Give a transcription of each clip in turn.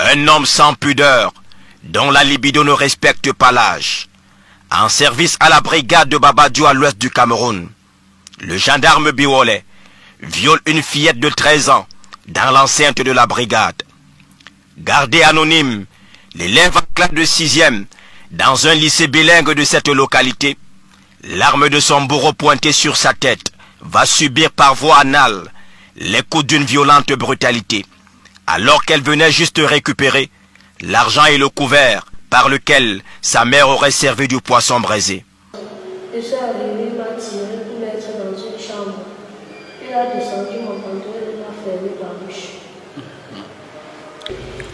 Un homme sans pudeur, dont la libido ne respecte pas l'âge. En service à la brigade de Babadio à l'ouest du Cameroun, le gendarme Biwole viole une fillette de 13 ans dans l'enceinte de la brigade. Gardé anonyme, l'élève en classe de 6e dans un lycée bilingue de cette localité, l'arme de son bourreau pointée sur sa tête va subir par voie anale les coups d'une violente brutalité, alors qu'elle venait juste récupérer l'argent et le couvert par lequel sa mère aurait servi du poisson braisé. Je suis arrivé, il m'a tiré pour mettre dans une chambre. Il a descendu mon pantalon et m'a fermé la bouche.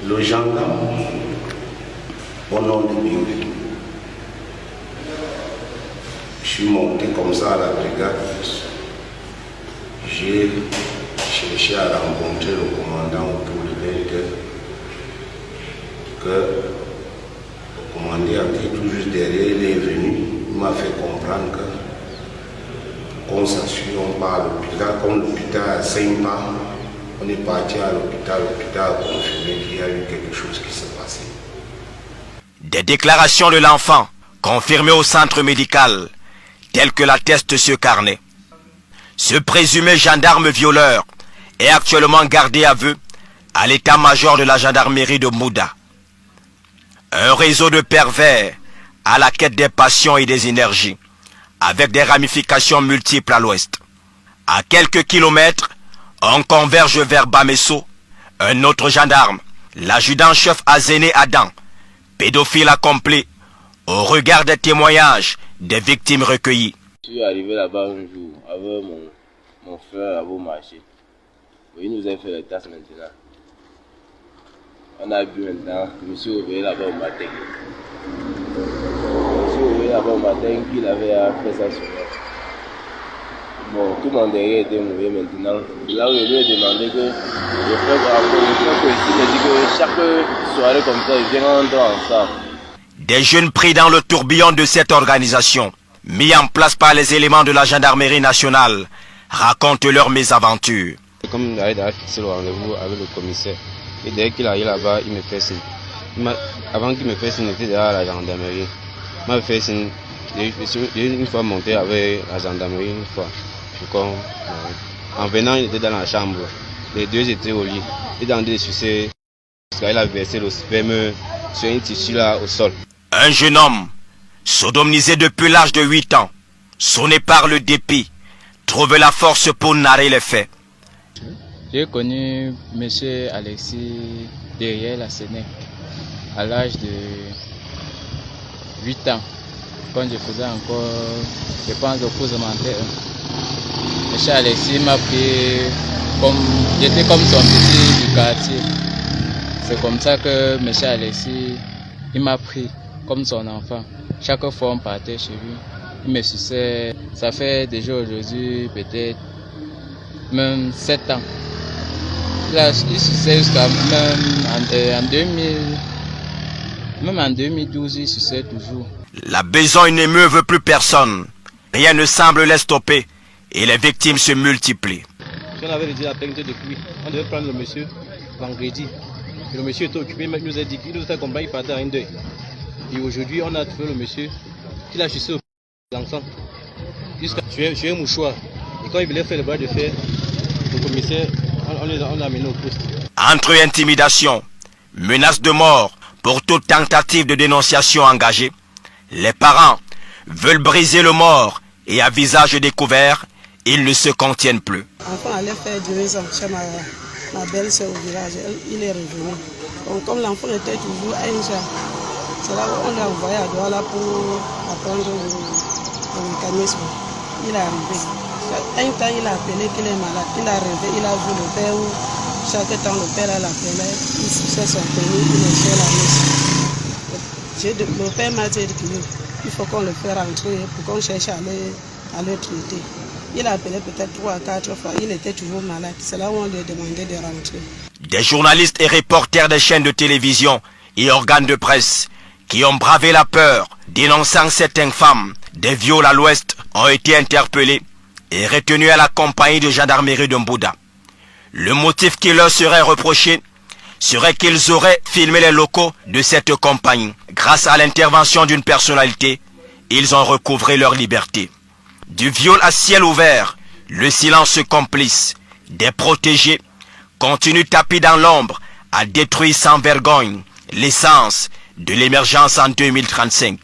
Le gendarme, au nom de Biwole, je suis monté comme ça à la brigade. J'ai cherché à rencontrer le commandant autour de l'élève, que le commandant était tout juste derrière, il est venu, il m'a fait comprendre qu'on s'assure, on part à l'hôpital, comme l'hôpital à 5 pas, on est parti à l'hôpital a confirmé qu'il y a eu quelque chose qui s'est passé. Des déclarations de l'enfant, confirmées au centre médical, telles que l'atteste ce carnet. Ce présumé gendarme violeur est actuellement gardé à vue à l'état-major de la gendarmerie de Mbouda. Un réseau de pervers à la quête des passions et des énergies, avec des ramifications multiples à l'ouest. À quelques kilomètres, on converge vers Bamesso, un autre gendarme, l'adjudant-chef Azéné Adam, pédophile accompli, au regard des témoignages des victimes recueillies. Je suis arrivé là-bas un jour avec mon frère à vos marchés. Il nous a fait les tasses maintenant. On a bu maintenant, je me suis réveillé là-bas au matin. Qu'il avait fait ça sur moi. Bon, tout mon derrière était mauvais maintenant. Là où je lui ai demandé que je fais ici, il dit que chaque soirée comme ça, ils viennent en dehors ensemble. Des jeunes pris dans le tourbillon de cette organisation, mis en place par les éléments de la gendarmerie nationale, racontent leurs mésaventures. Comme il a fixé le rendez-vous avec le commissaire, et dès qu'il arrive là-bas, il me fait signe. Avant qu'il me fasse signe, il était derrière la gendarmerie. Il m'a fait signe. J'ai une fois monté avec la gendarmerie, une fois. En venant, il était dans la chambre. Les deux étaient au lit. Et dans des succès, il a versé le sperme sur un tissu là au sol. Un jeune homme, sodomisé depuis l'âge de 8 ans, sonné par le dépit, trouve la force pour narrer les faits. J'ai connu M. Alexis derrière la Sénèque à l'âge de 8 ans, quand je faisais encore, je pense, au cours élémentaire. M. Alexis m'a pris comme, j'étais comme son petit du quartier. C'est comme ça que M. Alexis, il m'a pris comme son enfant. Chaque fois on partait chez lui, il me suçait. Ça fait déjà aujourd'hui peut-être même 7 ans. Il suçait jusqu'à même en 2012, il suçait toujours. La besogne n'émeuve plus personne. Rien ne semble les stopper et les victimes se multiplient. On avait déjà la plainte depuis. On devait prendre le monsieur vendredi. Et le monsieur était occupé, mais il nous a dit qu'il nous a accompagné, il partait à un deuil. Et aujourd'hui, on a trouvé le monsieur qui l'a sucé au l'enfant. Jusqu'à tuer un mouchoir. Et quand il voulait faire le bras de fer, le commissaire, on l'a amené au poste. Entre intimidation, menace de mort pour toute tentative de dénonciation engagée, les parents veulent briser le mort et à visage découvert, ils ne se contiennent plus. L'enfant allait faire 2 ans chez ma belle-sœur au village, il est revenu. Donc comme l'enfant était toujours à Inja, c'est là où on l'a envoyé à Douala pour apprendre le mécanisme. Il est arrivé. Un temps il a appelé qu'il est malade, il a rêvé, il a vu le père où chaque temps le père l'appelait, il suçait son pénis, il léchait la mouche. Le père m'a dit qu'il faut qu'on le fasse rentrer pour qu'on cherche à le traiter. Il a appelé peut-être 3 à 4 fois, il était toujours malade. C'est là où on lui a demandé de rentrer. Des journalistes et reporters des chaînes de télévision et organes de presse qui ont bravé la peur, dénonçant cette infâme des viols à l'ouest, ont été interpellés et retenus à la compagnie de gendarmerie de Mbouda. Le motif qui leur serait reproché serait qu'ils auraient filmé les locaux de cette compagnie. Grâce à l'intervention d'une personnalité, ils ont recouvré leur liberté. Du viol à ciel ouvert, le silence complice des protégés continue tapis dans l'ombre à détruire sans vergogne l'essence de l'émergence en 2035.